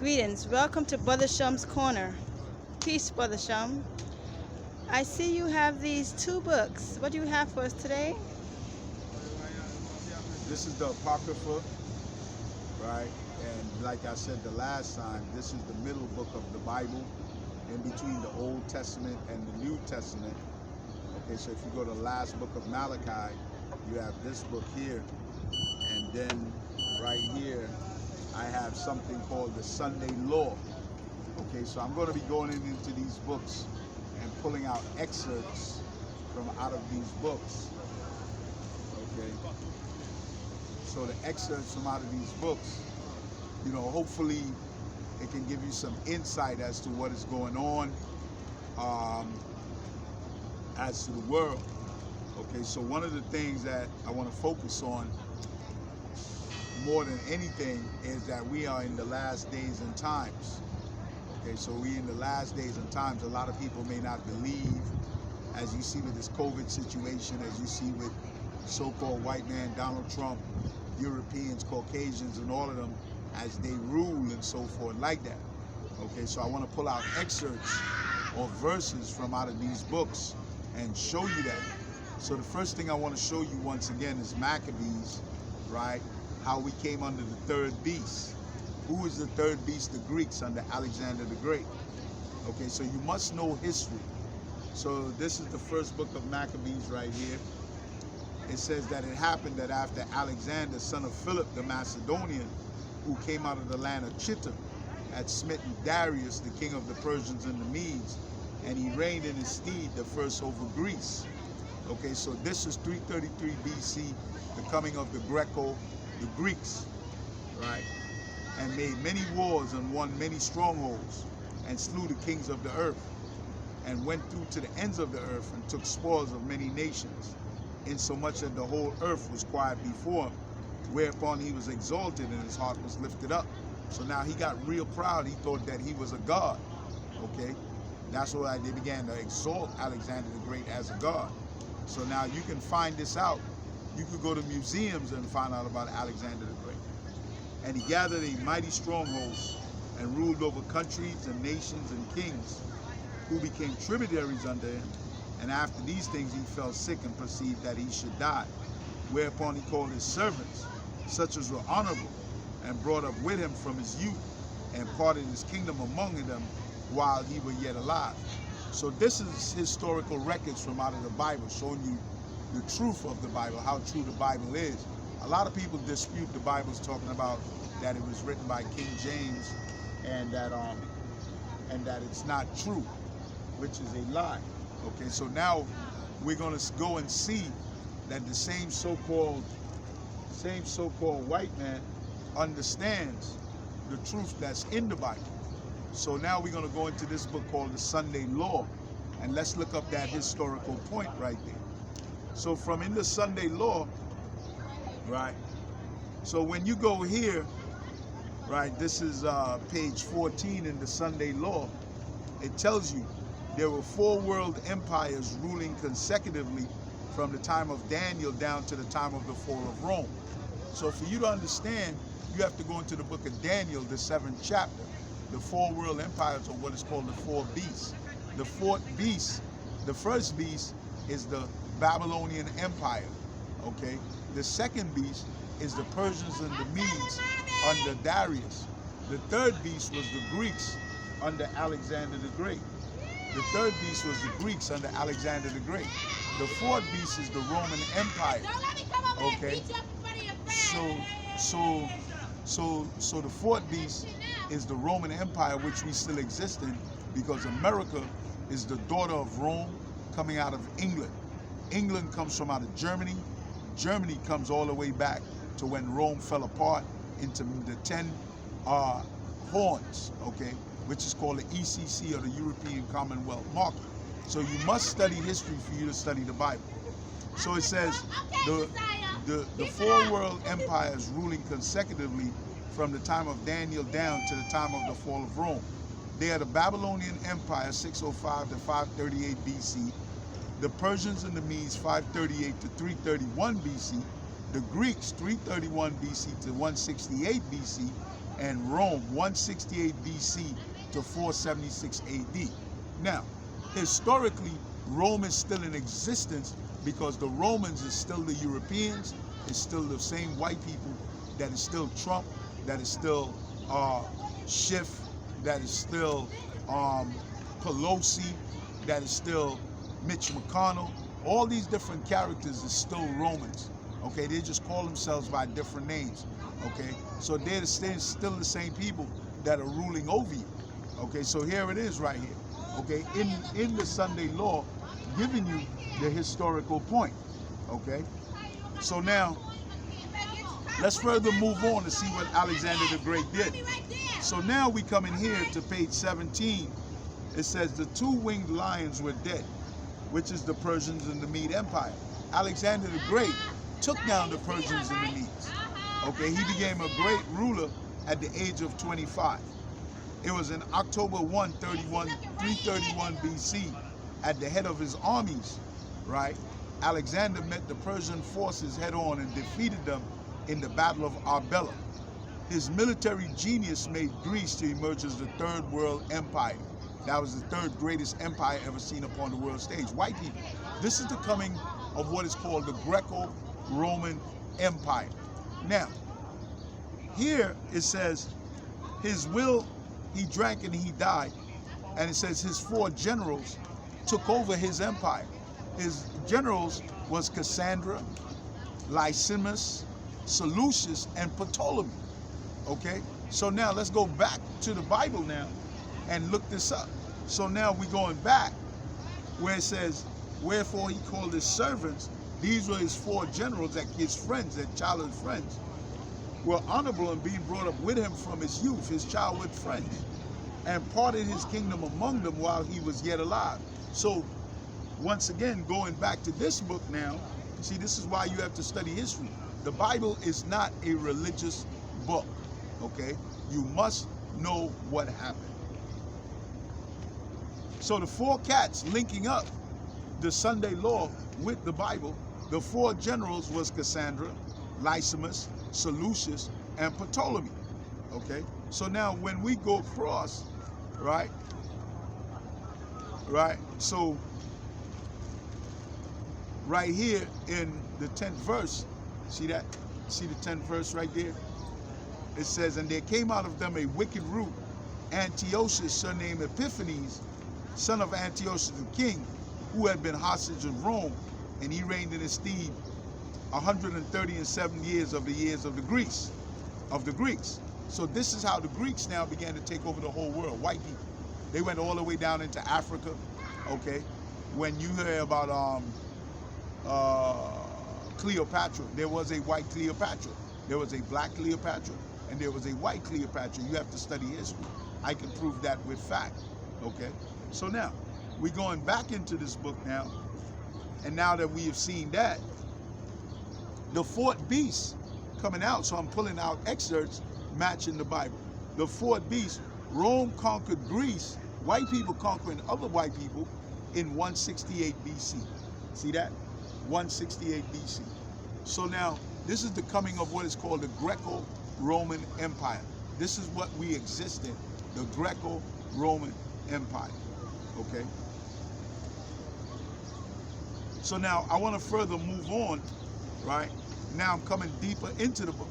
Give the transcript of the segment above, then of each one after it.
Greetings. Welcome to Brother Shum's Corner. Peace, Brother Shum. I see you have these two books. What do you have for us today? This is the Apocrypha, right? And like I said the last time, this is the middle book of the Bible, in between the Old Testament and the New Testament. Okay, so if you go to the last book of Malachi, you have this book here. And then right here, I have something called the Sunday Law. Okay, so I'm going to be going into these books and pulling out excerpts from out of these books. Okay, so the excerpts from out of these books, you know, hopefully it can give you some insight as to what is going on as to the world. Okay, so one of the things that I want to focus on more than anything is that we are in the last days and times. Okay, so we in the last days and times. A lot of people may not believe, as you see with this COVID situation, as you see with so-called white man Donald Trump, Europeans, Caucasians, and all of them, as they rule and so forth like that. Okay, so I want to pull out excerpts or verses from out of these books and show you that. So the first thing I want to show you once again is Maccabees, right? How we came under the third beast. Who is the third beast? The Greeks under Alexander the Great. Okay, so you must know history. So this is the first book of Maccabees right here. It says that it happened that after Alexander, son of Philip the Macedonian, who came out of the land of Chittim, had smitten Darius, the king of the Persians and the Medes, and he reigned in his stead the first over Greece. Okay, so this is 333 BC, the coming of the Greeks, right? And made many wars and won many strongholds, and slew the kings of the earth, and went through to the ends of the earth, and took spoils of many nations, insomuch that the whole earth was quiet before him, whereupon he was exalted, and his heart was lifted up. So now he got real proud. He thought that he was a god. Okay, that's why they began to exalt Alexander the Great as a god. So now you can find this out. You could go to museums and find out about Alexander the Great. And he gathered a mighty strongholds and ruled over countries and nations and kings, who became tributaries under him. And after these things he fell sick and perceived that he should die. Whereupon he called his servants, such as were honorable, and brought up with him from his youth, and parted his kingdom among them while he were yet alive. So this is historical records from out of the Bible, showing you the truth of the Bible, how true the Bible is. A lot of people dispute the Bible's talking about that it was written by King James and that it's not true, which is a lie. Okay, so now we're going to go and see that the same so-called white man understands the truth that's in the Bible. So now we're going to go into this book called the Sunday Law, and let's look up that historical point right there. So from in the Sunday Law, right, so when you go here, right, this is page 14 in the Sunday Law, it tells you there were 4 world empires ruling consecutively from the time of Daniel down to the time of the fall of Rome. So for you to understand, you have to go into the book of Daniel, the 7th chapter. The 4 world empires are what is called the 4 beasts. The 4th beast, the first beast is the Babylonian Empire, okay? The second beast is the Persians and the Medes under Darius. The third beast was the Greeks under Alexander the Great. The third beast was the Greeks under Alexander the Great. The fourth beast is the Roman Empire, okay? So the fourth beast is the Roman Empire, which we still exist in, because America is the daughter of Rome coming out of England. England comes from out of Germany. Germany comes all the way back to when Rome fell apart into the 10 horns, okay, which is called the ECC, or the European Commonwealth Market. So you must study history for you to study the Bible. So it says the 4 world empires ruling consecutively from the time of Daniel down to the time of the fall of Rome. They are the Babylonian Empire, 605 to 538 BC, the Persians and the Medes, 538 to 331 BC, the Greeks, 331 BC to 168 BC, and Rome, 168 BC to 476 AD. Now, historically, Rome is still in existence because the Romans is still the Europeans, it's still the same white people, that is still Trump, that is still Schiff, that is still Pelosi, that is still Mitch McConnell. All these different characters is still Romans. Okay, they just call themselves by different names. Okay, so they're still the same people that are ruling over you. Okay, so here it is right here. Okay, in the Sunday law, giving you the historical point. Okay, so now let's further move on to see what Alexander the Great did. So now we come in here to page 17. It says the two-winged lions were dead, which is the Persians and the Mede Empire. Alexander the Great took down the Persians and the Medes. Okay, he became a great ruler at the age of 25. It was in October 331 BC, at the head of his armies, right? Alexander met the Persian forces head on and defeated them in the Battle of Arbela. His military genius made Greece to emerge as the third world empire. That was the third greatest empire ever seen upon the world stage. White people. This is the coming of what is called the Greco-Roman Empire. Now, here it says, his will, he drank and he died. And it says his 4 generals took over his empire. His generals was Cassandra, Lysimus, Seleucus, and Ptolemy. Okay, so now let's go back to the Bible now and look this up. So now we're going back where it says, wherefore he called his servants. These were his 4 generals, that his friends, that childhood friends, were honorable and being brought up with him from his youth, his childhood friends, and parted his kingdom among them while he was yet alive. So once again, going back to this book now, see, this is why you have to study history. The Bible is not a religious book, okay? You must know what happened. So the 4 cats linking up the Sunday law with the Bible, the 4 generals was Cassandra, Lysimus, Seleucus, and Ptolemy, okay? So now when we go across, right, so right here in the 10th verse, see that? See the 10th verse right there? It says, and there came out of them a wicked root, Antiochus, surnamed Epiphanes, son of Antiochus the king, who had been hostage of Rome, and he reigned in his stead 137 years of the Greeks. So this is how the Greeks now began to take over the whole world, white people. They went all the way down into Africa, okay? When you hear about Cleopatra, there was a white Cleopatra, there was a black Cleopatra, and there was a white Cleopatra. You have to study history. I can prove that with fact, okay? So now, we're going back into this book now, and now that we have seen that, the 4th beast coming out, so I'm pulling out excerpts matching the Bible. The 4th beast, Rome conquered Greece, white people conquering other white people in 168 BC. See that? 168 BC. So now, this is the coming of what is called the Greco-Roman Empire. This is what we exist in, the Greco-Roman Empire, okay? So now, I want to further move on, right? Now I'm coming deeper into the book.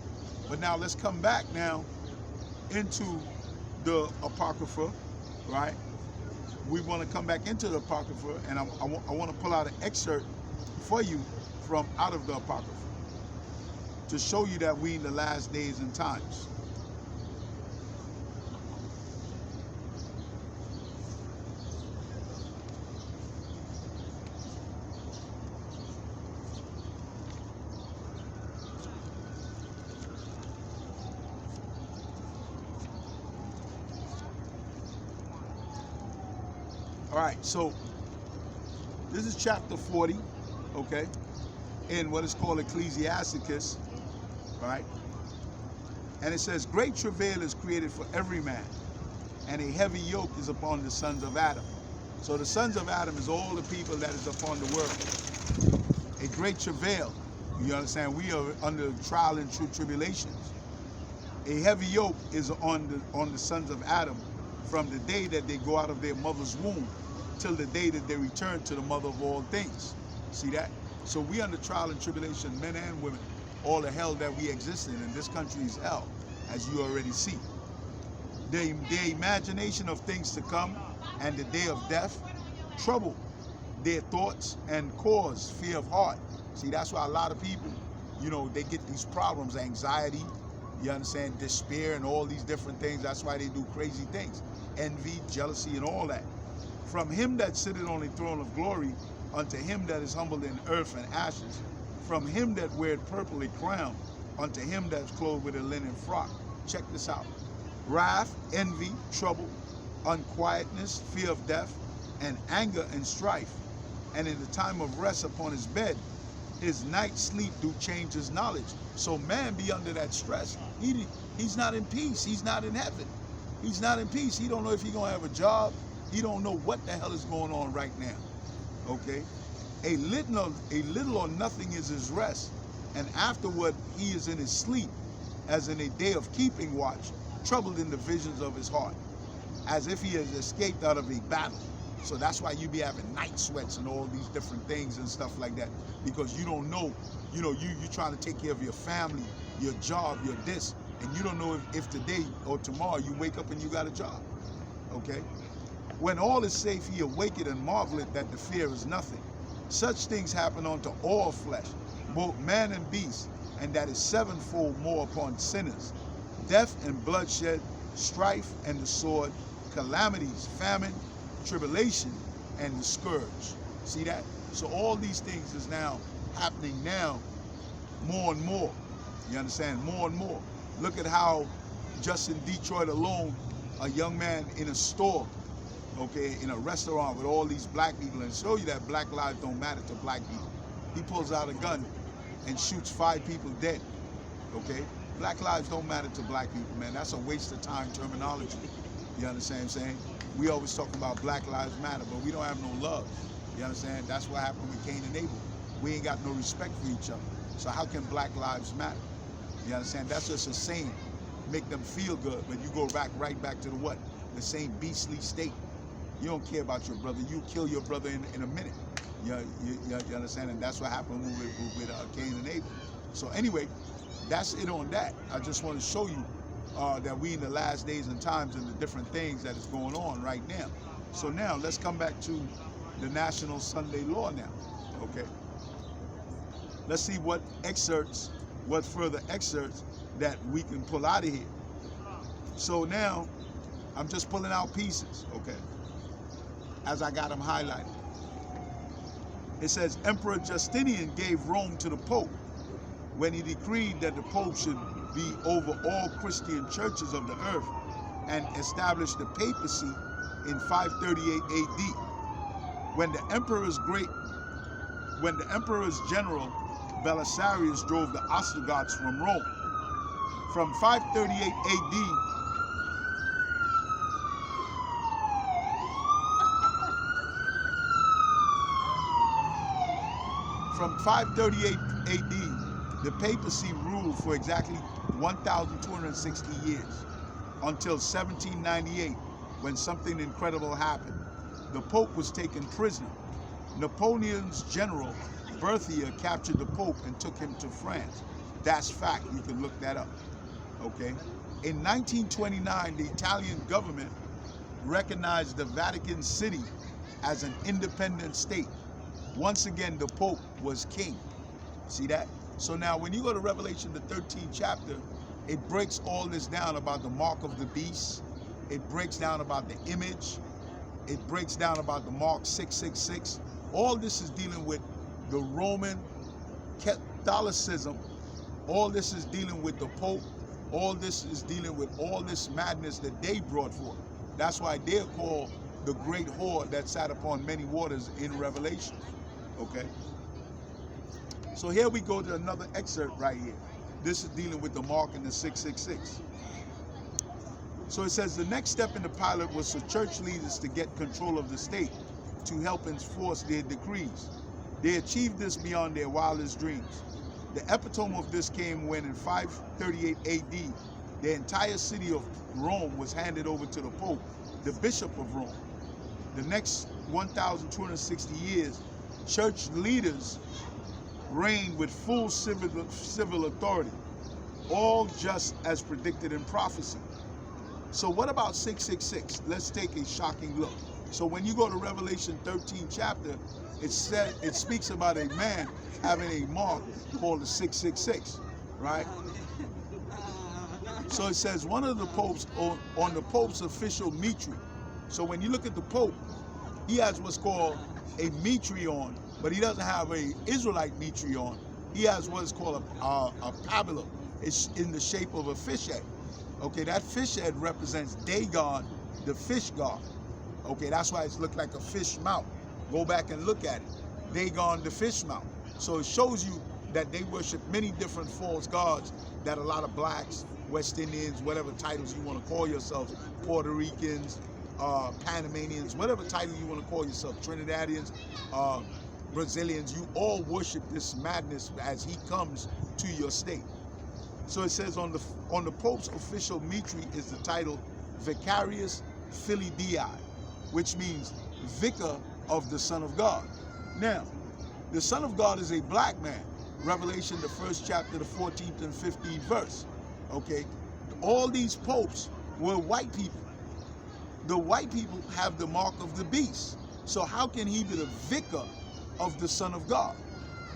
But now let's come back now into the Apocrypha, right? We want to come back into the Apocrypha, and I want to pull out an excerpt for you from out of the Apocrypha to show you that we in the last days and times. All right, so this is chapter 40, okay, in what is called Ecclesiasticus, right? And it says, great travail is created for every man, and a heavy yoke is upon the sons of Adam. So the sons of Adam is all the people that is upon the world. A great travail, you understand? We are under trial and tribulations. A heavy yoke is on the sons of Adam from the day that they go out of their mother's womb till the day that they return to the mother of all things. See that? So we under trial and tribulation, men and women, all the hell that we exist in this country is hell, as you already see. The imagination of things to come and the day of death trouble their thoughts and cause fear of heart. See, that's why a lot of people, you know, they get these problems, anxiety, you understand, despair and all these different things. That's why they do crazy things. Envy, jealousy, and all that. From him that sitteth on the throne of glory, unto him that is humbled in earth and ashes, from him that weareth purple a crown, unto him that is clothed with a linen frock. Check this out. Wrath, envy, trouble, unquietness, fear of death, and anger and strife. And in the time of rest upon his bed, his night sleep do change his knowledge. So man be under that stress. He's not in peace. He's not in heaven. He's not in peace. He don't know if he's going to have a job. He don't know what the hell is going on right now. Okay? A little or nothing is his rest, and afterward he is in his sleep, as in a day of keeping watch, troubled in the visions of his heart, as if he has escaped out of a battle. So that's why you be having night sweats and all these different things and stuff like that, because you don't know, you're trying to take care of your family, your job, your this, and you don't know if today or tomorrow you wake up and you got a job. Okay? When all is safe, he awaketh and marveleth that the fear is nothing. Such things happen unto all flesh, both man and beast, and that is sevenfold more upon sinners. Death and bloodshed, strife and the sword, calamities, famine, tribulation, and the scourge. See that? So all these things is now happening now more and more. You understand? More and more. Look at how just in Detroit alone, a young man in a store, okay, in a restaurant with all these black people, and show you that black lives don't matter to black people. He pulls out a gun and shoots 5 people dead, okay? Black lives don't matter to black people, man. That's a waste of time terminology. You understand what I'm saying? We always talk about Black Lives Matter, but we don't have no love. You understand? That's what happened with Cain and Abel. We ain't got no respect for each other. So how can Black Lives matter? You understand? That's just a saying. Make them feel good, but you go right back to the what? The same beastly state. You don't care about your brother. You kill your brother in a minute. You understand? And that's what happened with Cain and Abel. So anyway, that's it on that. I just want to show you that we in the last days and times and the different things that is going on right now. So now let's come back to the National Sunday Law now. Okay. Let's see what further excerpts that we can pull out of here. So now I'm just pulling out pieces, okay, as I got them highlighted. It says, Emperor Justinian gave Rome to the Pope when he decreed that the Pope should be over all Christian churches of the earth and established the papacy in 538 AD. When the emperor's general Belisarius drove the Ostrogoths from Rome. From 538 AD, the papacy ruled for exactly 1,260 years, until 1798, when something incredible happened. The Pope was taken prisoner. Napoleon's general, Berthier, captured the Pope and took him to France. That's fact. You can look that up. Okay. In 1929, the Italian government recognized the Vatican City as an independent state. Once again, the Pope was king. See that? So now when you go to Revelation, the 13th chapter, it breaks all this down about the mark of the beast. It breaks down about the image. It breaks down about the mark 666. All this is dealing with the Roman Catholicism. All this is dealing with the Pope. All this is dealing with all this madness that they brought forth. That's why they're called the great whore that sat upon many waters in Revelation. Okay? So here we go to another excerpt right here. This is dealing with the mark and the 666. So it says the next step in the pilot was for church leaders to get control of the state to help enforce their decrees. They achieved this beyond their wildest dreams. The epitome of this came when in 538 AD, the entire city of Rome was handed over to the Pope, the Bishop of Rome. The next 1,260 years, church leaders reigned with full civil authority, all just as predicted in prophecy. So what about 666? Let's take a shocking look. So when you go to Revelation 13 chapter, it speaks about a man having a mark called the 666, right? So it says one of the popes, on the pope's official mitre. So when you look at the pope, he has what's called a mitre on, but he doesn't have a Israelite mitre on. He has what's called a pabulum. It's in the shape of a fish head. Okay, that fish head represents Dagon, the fish god. Okay, that's why it's looked like a fish mouth. Go back and look at it. Dagon, the fish mouth. So it shows you that they worship many different false gods that a lot of blacks, West Indians, whatever titles you want to call yourselves, Puerto Ricans, Panamanians, whatever title you want to call yourself, Trinidadians, Brazilians, you all worship this madness as he comes to your state. So it says on the Pope's official mitre is the title Vicarius Filii Dei, which means Vicar of the Son of God. Now, the Son of God is a black man. Revelation, the 1st chapter, the 14th and 15th verse. Okay, all these popes were white people. The white people have the mark of the beast. So how can he be the vicar of the Son of God?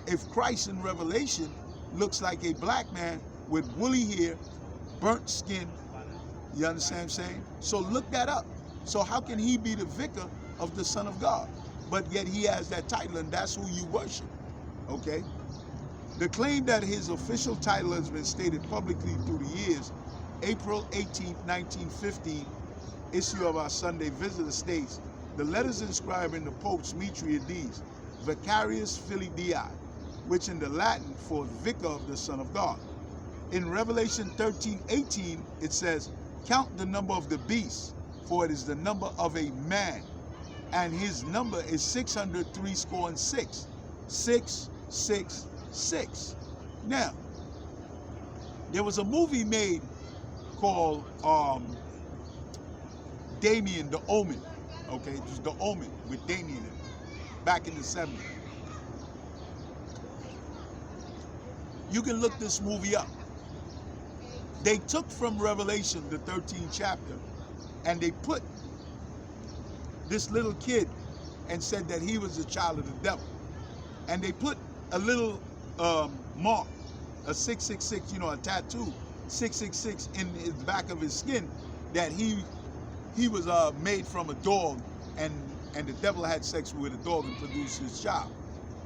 If Christ in Revelation looks like a black man with woolly hair, burnt skin, you understand what I'm saying? So look that up. So how can he be the vicar of the Son of God? But yet he has that title, and that's who you worship, okay? The claim that his official title has been stated publicly through the years, April 18, 1915, issue of our Sunday Visitor states, the letters inscribed in the Pope's mitre are these, Vicarius Filii Dei, which in the Latin for Vicar of the Son of God. In Revelation 13:18, it says, count the number of the beast, for it is the number of a man, and his number is 666. 666. Now, there was a movie made called Damien the Omen. Okay, it was The Omen with Damien in it, back in the 70s. You can look this movie up. They took from Revelation, the 13th chapter, and they put this little kid and said that he was a child of the devil. And they put a little mark, a 666, you know, a tattoo, 666 in the back of his skin, that he was made from a dog, and the devil had sex with a dog and produced his child.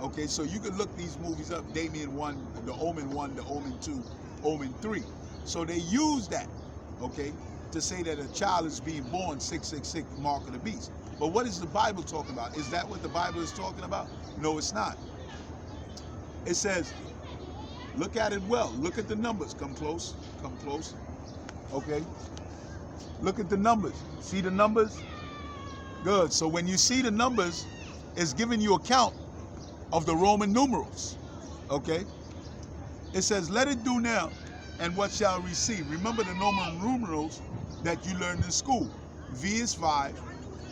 Okay, so you can look these movies up, Damien 1, The Omen 1, The Omen 2, Omen 3. So they use that, okay, to say that a child is being born, 666, mark of the beast. But what is the Bible talking about? Is that what the Bible is talking about? No, it's not. It says, look at it well. Look at the numbers. Come close. Come close. Okay. Look at the numbers. See the numbers? Good. So when you see the numbers, it's giving you a count of the Roman numerals. Okay. It says, let it do now, and what shall receive? Remember the Roman numerals that you learned in school. V is 5,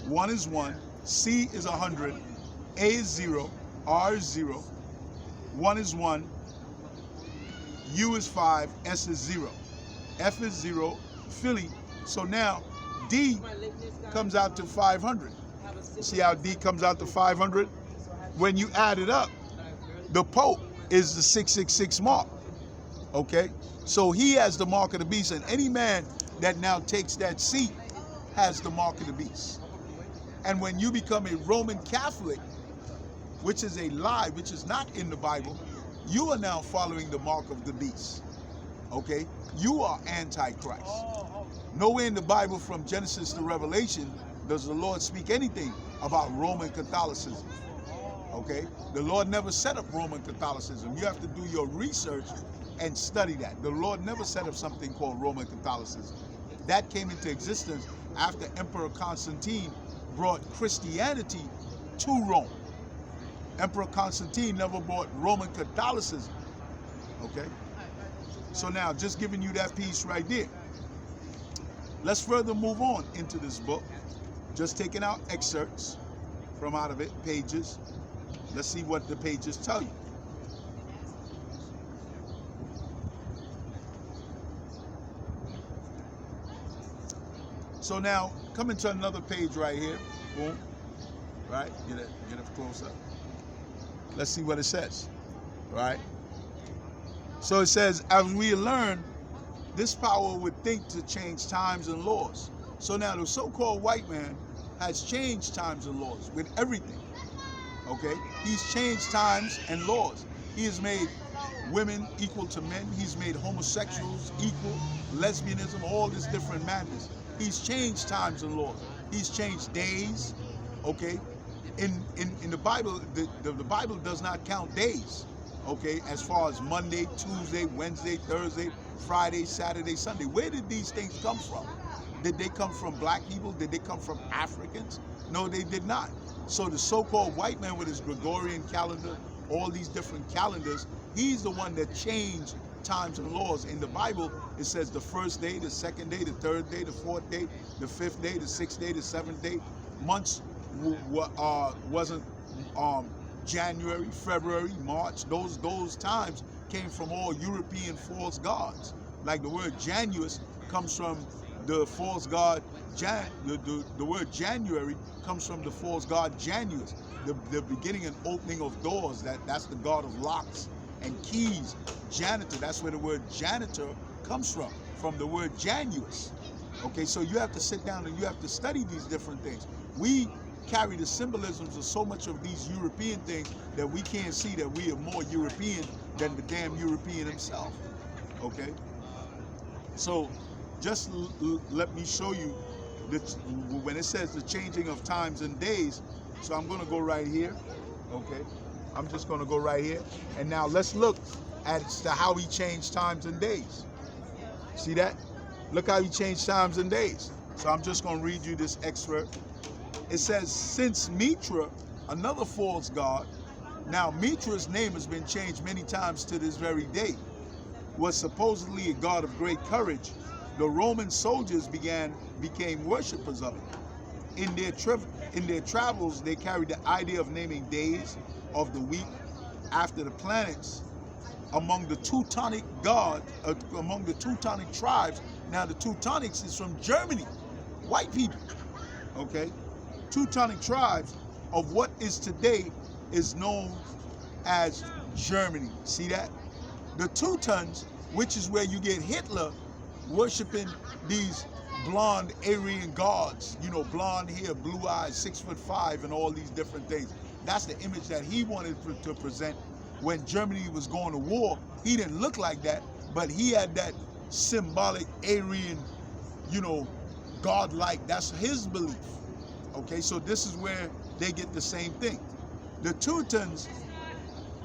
1 is 1, C is 100, A is 0, R is 0, 1 is 1, U is 5, S is 0, F is 0, Philly. So now D comes out to 500. See how D comes out to 500? When you add it up, the Pope is the 666 mark. Okay? So he has the mark of the beast, and any man that now takes that seat has the mark of the beast. And when you become a Roman Catholic, which is a lie, which is not in the Bible, you are now following the mark of the beast. Okay? You are Antichrist. Nowhere in the Bible from Genesis to Revelation does the Lord speak anything about Roman Catholicism. Okay? The Lord never set up Roman Catholicism. You have to do your research and study that. The Lord never set up something called Roman Catholicism. That came into existence after Emperor Constantine brought Christianity to Rome. Emperor Constantine never brought Roman Catholicism. Okay? So now, just giving you that piece right there. let's further move on into this book. Just taking out excerpts from out of it, pages. Let's see what the pages tell you. So now, coming to another page right here. Boom. Right? Get it close up. Let's see what it says. Right? So it says, as we learn, this power would think to change times and laws. So now the so-called white man has changed times and laws with everything. Okay? He's changed times and laws. He has made women equal to men. He's made homosexuals equal, lesbianism, all this different madness. He's changed times and laws. He's changed days. Okay? In the Bible, the Bible does not count days. Okay, as far as Monday, Tuesday, Wednesday, Thursday, Friday, Saturday, Sunday. Where did these things come from? Did they come from black people? Did they come from Africans? No, they did not. So the so-called white man with his Gregorian calendar, all these different calendars, he's the one that changed times and laws. In the Bible, it says the first day, the second day, the third day, the fourth day, the fifth day, the sixth day, the seventh day. Months wasn't January, February, March. Those times came from all European false gods. Like the word Janus comes from the false god the word January comes from the false god Janus, the beginning and opening of doors. That's the god of locks and keys. Janitor, that's where the word janitor comes from the word Janus. Okay, so you have to sit down and you have to study these different things. We carry the symbolisms of so much of these European things that we can't see that we are more European than the damn European himself. Okay? So just let me show you when it says the changing of times and days. So I'm going to go right here. Okay? I'm just going to go right here. And now let's look at how he changed times and days. See that? Look how he changed times and days. So I'm just going to read you this excerpt. It says, since Mitra, another false god, now Mitra's name has been changed many times to this very day, was supposedly a god of great courage, the Roman soldiers became worshippers of it. In their travels, they carried the idea of naming days of the week after the planets among the Teutonic among the Teutonic tribes. Now the Teutonics is from Germany, white people. Okay? Teutonic tribes of what is today is known as Germany. See that? The Teutons, which is where you get Hitler worshiping these blonde Aryan gods, you know, blonde hair, blue eyes, 6'5", and all these different things. That's the image that he wanted to present when Germany was going to war. He didn't look like that, but he had that symbolic Aryan, you know, godlike. That's his belief. Okay, so this is where they get the same thing. The Teutons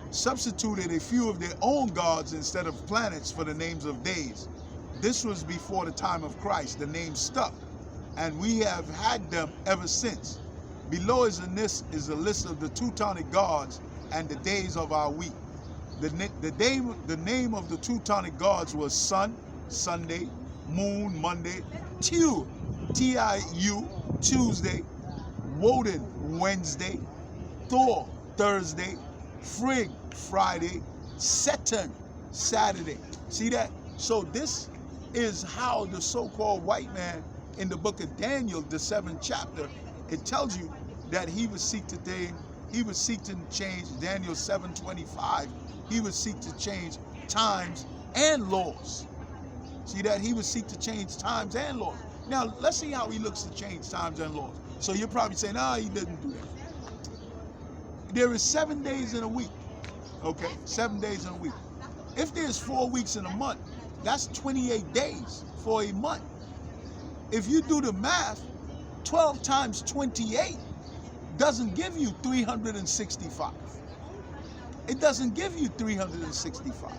substituted a few of their own gods instead of planets for the names of days. This was before the time of Christ. The name stuck, and we have had them ever since. Below is a list of the Teutonic gods and the days of our week. The name of the Teutonic gods was Sun, Sunday, Moon, Monday, Tiau, T-I-U, Tuesday, Woden, Wednesday, Thor, Thursday, Frigg, Friday, Saturn, Saturday. See that? So this is how the so-called white man in the book of Daniel, the 7th chapter, it tells you that he would seek to change, Daniel 7:25, he would seek to change times and laws. See that? He would seek to change times and laws. Now, let's see how he looks to change times and laws. So you're probably saying, he didn't do that. There is 7 days in a week. Okay, 7 days in a week. If there's 4 weeks in a month, that's 28 days for a month. If you do the math, 12 times 28 doesn't give you 365. It doesn't give you 365.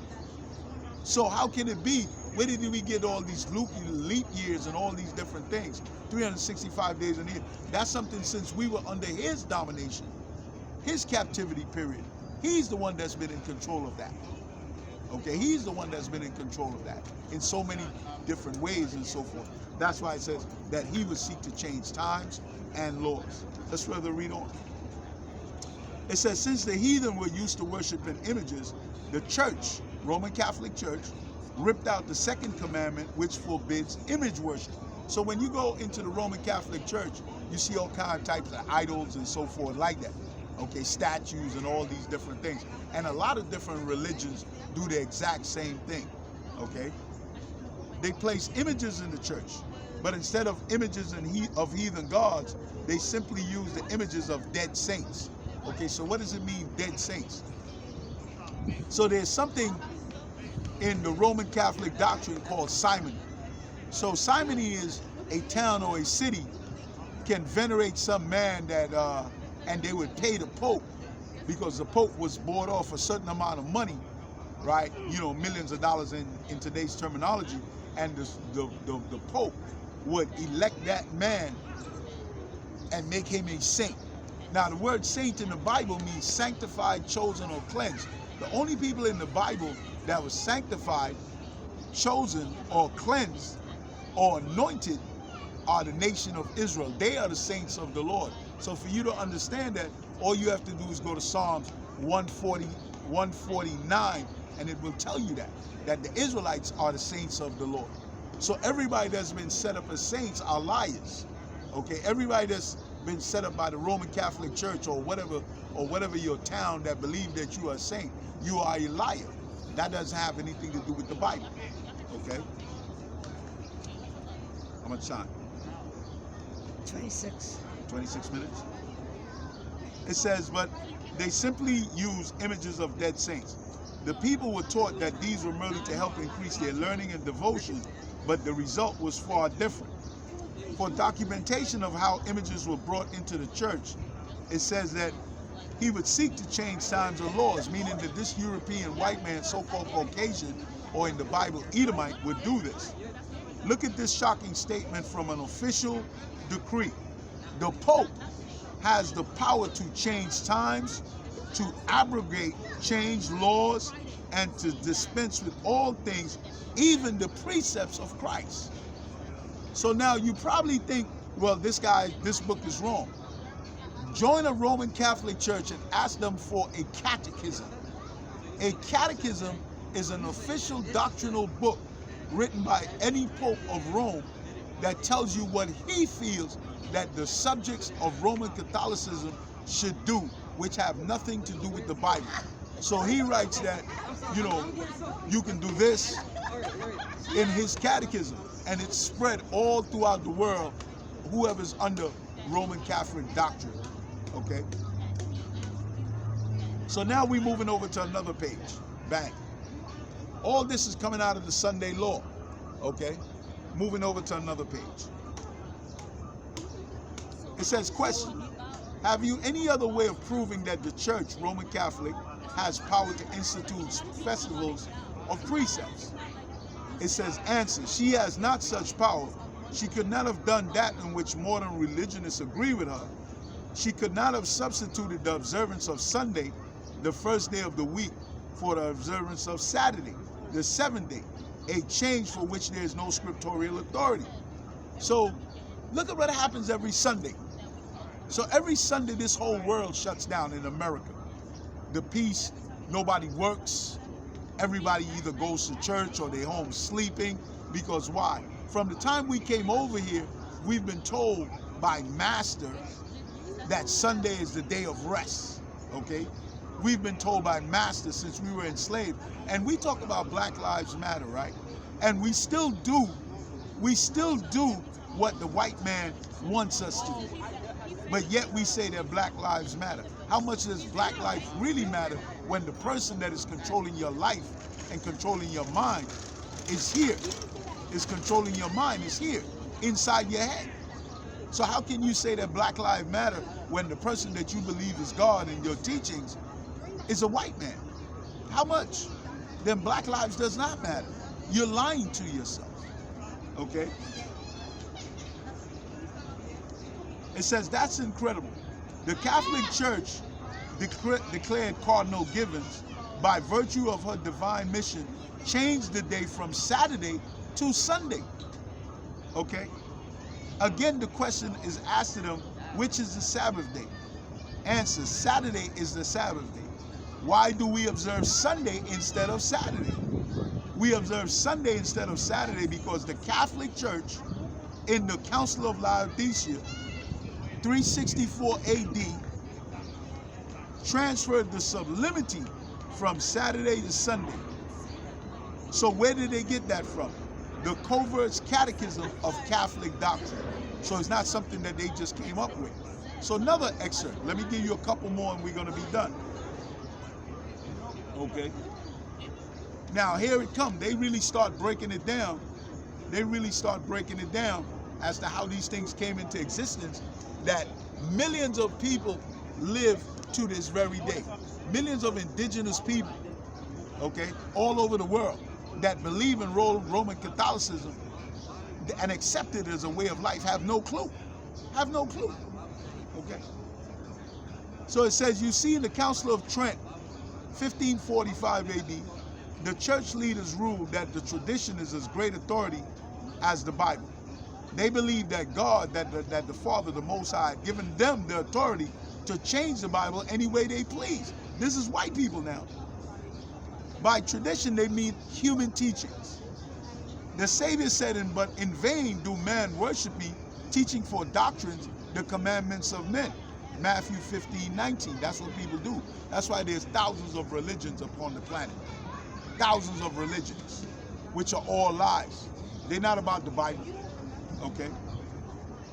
So how can it be? Where did we get all these leap years and all these different things? 365 days in a year. That's something since we were under his domination, his captivity period. He's the one that's been in control of that. Okay, he's the one that's been in control of that in so many different ways and so forth. That's why it says that he would seek to change times and laws. Let's further read on. It says, since the heathen were used to worshiping images, the church, Roman Catholic Church, ripped out the second commandment, which forbids image worship. So when you go into the Roman Catholic Church, you see all kinds of types of idols and so forth like that. Okay, statues and all these different things. And a lot of different religions do the exact same thing. Okay? They place images in the church, but instead of images of heathen gods, they simply use the images of dead saints. Okay, so what does it mean, dead saints? So there's something in the Roman Catholic doctrine called simony. So simony is a town or a city can venerate some man that, and they would pay the Pope, because the Pope was bought off a certain amount of money, right? You know, millions of dollars in today's terminology, and the Pope would elect that man and make him a saint. Now, the word saint in the Bible means sanctified, chosen, or cleansed. The only people in the Bible that was sanctified, chosen, or cleansed, or anointed are the nation of Israel. They are the saints of the Lord. So for you to understand that, all you have to do is go to Psalms 149, and it will tell you that the Israelites are the saints of the Lord. So everybody that's been set up as saints are liars. Okay, everybody that's been set up by the Roman Catholic Church or whatever your town that believe that you are a saint, you are a liar. That doesn't have anything to do with the Bible. Okay? How much time? 26. 26 minutes? It says, but they simply use images of dead saints. The people were taught that these were merely to help increase their learning and devotion, but the result was far different. For documentation of how images were brought into the church, it says that he would seek to change times or laws, meaning that this European white man, so-called Caucasian, or in the Bible, Edomite, would do this. Look at this shocking statement from an official decree. The Pope has the power to change times, to abrogate, change laws, and to dispense with all things, even the precepts of Christ. So now you probably think, well, this book is wrong. Join a Roman Catholic Church and ask them for a catechism. A catechism is an official doctrinal book written by any Pope of Rome that tells you what he feels that the subjects of Roman Catholicism should do, which have nothing to do with the Bible. So he writes that, you know, you can do this in his catechism, and it's spread all throughout the world, whoever's under Roman Catholic doctrine, okay? So now we're moving over to another page, bang. All this is coming out of the Sunday law, okay? Moving over to another page. It says, question, have you any other way of proving that the church, Roman Catholic, has power to institute festivals of precepts? It says, answer, she has not such power. She could not have done that in which modern religionists agree with her. She could not have substituted the observance of Sunday, the first day of the week, for the observance of Saturday, the seventh day, a change for which there is no scriptorial authority. So look at what happens every Sunday. So every Sunday, this whole world shuts down in America. The peace, nobody works. Everybody either goes to church or they're home sleeping. Because why? From the time we came over here, we've been told by master that Sunday is the day of rest, okay? We've been told by master since we were enslaved. And we talk about Black Lives Matter, right? And we still do what the white man wants us to do. But yet we say that Black Lives Matter. How much does Black life really matter when the person that is controlling your life and controlling your mind is here, is controlling your mind, is here, inside your head? So how can you say that Black Lives Matter when the person that you believe is God in your teachings is a white man? How much? Then Black lives does not matter. You're lying to yourself, okay? It says, that's incredible. The Catholic Church declared Cardinal Gibbons by virtue of her divine mission, changed the day from Saturday to Sunday. Okay? Again, the question is asked to them, which is the Sabbath day? Answer, Saturday is the Sabbath day. Why do we observe Sunday instead of Saturday? We observe Sunday instead of Saturday because the Catholic Church in the Council of Laodicea, 364 AD, transferred the sublimity from Saturday to Sunday. So where did they get that from? The Covert's Catechism of Catholic Doctrine. So it's not something that they just came up with. So another excerpt. Let me give you a couple more and we're going to be done. Okay. Now here it comes. They really start breaking it down. They really start breaking it down as to how these things came into existence, that millions of people live to this very day. Millions of indigenous people, okay, all over the world that believe in Roman Catholicism and accept it as a way of life have no clue. Have no clue. Okay. So it says, you see in the Council of Trent, 1545 AD, the church leaders ruled that the tradition is as great authority as the Bible. They believed that God, that the Father, the Most High, had given them the authority to change the Bible any way they please. This is white people now. By tradition, they mean human teachings. The Savior said, but in vain do men worship me, teaching for doctrines the commandments of men. Matthew 15:19. That's what people do. That's why there's thousands of religions upon the planet. Thousands of religions, which are all lies. They're not about the Bible. Okay?